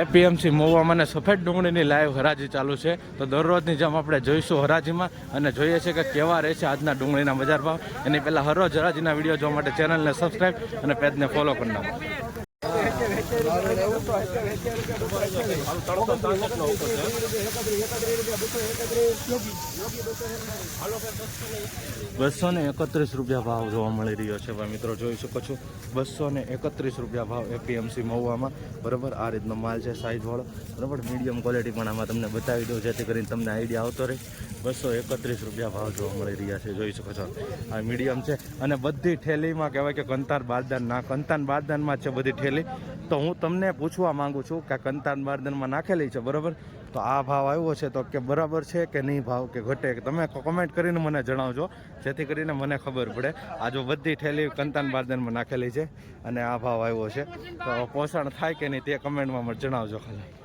APMC મહુવામાં અને સફેદ ડુંગળીની લાઈવ હરાજી ચાલુ છે. તો દરરોજની જેમ આપણે જોઈશું હરાજીમાં અને જોઈએ છે કે કેવા રહે છે આજના ડુંગળીના બજાર ભાવ. એની પહેલાં હરરોજ હરાજીના વિડીયો જોવા માટે ચેનલને સબસ્ક્રાઈબ અને પેજને ફોલો કરી નાખો. ₹231 ભાવ જોવા મળી રહ્યો છે ભાઈ મિત્રો, જોઈ શકો છો. ₹231 ભાવ એપીએમસી મહુવામાં. બરાબર, આ રીતનો માલ છે સાઇઝવાળો. બરાબર, મીડિયમ ક્વોલિટી પણ આમાં તમને બતાવી દઉં જેથી કરીને તમને આઈડિયા આવતો રહે. ₹231 ભાવ જોવા મળી રહ્યા છે, જોઈ શકો છો. આ મીડિયમ છે અને બધી ઠેલીમાં કહેવાય કે કંતાન બારદાન ના કંતાન બારદાનમાં છે બધી ઠેલી. તો હું તમને પૂછવા માંગુ છું કે કંતાન બારદાનમાં નાખેલી છે, બરાબર, તો આ ભાવ આવ્યો છે તો કે બરાબર છે કે નહીં, ભાવ કે ઘટે, તમે કમેન્ટ કરીને મને જણાવજો જેથી કરીને મને ખબર પડે. આ જો બધી ઠેલી કંતાન બારદાનમાં નાખેલી છે અને આ ભાવ આવ્યો છે, તો પોષણ થાય કે નહીં તે કમેન્ટમાં મને જણાવજો ખાલી.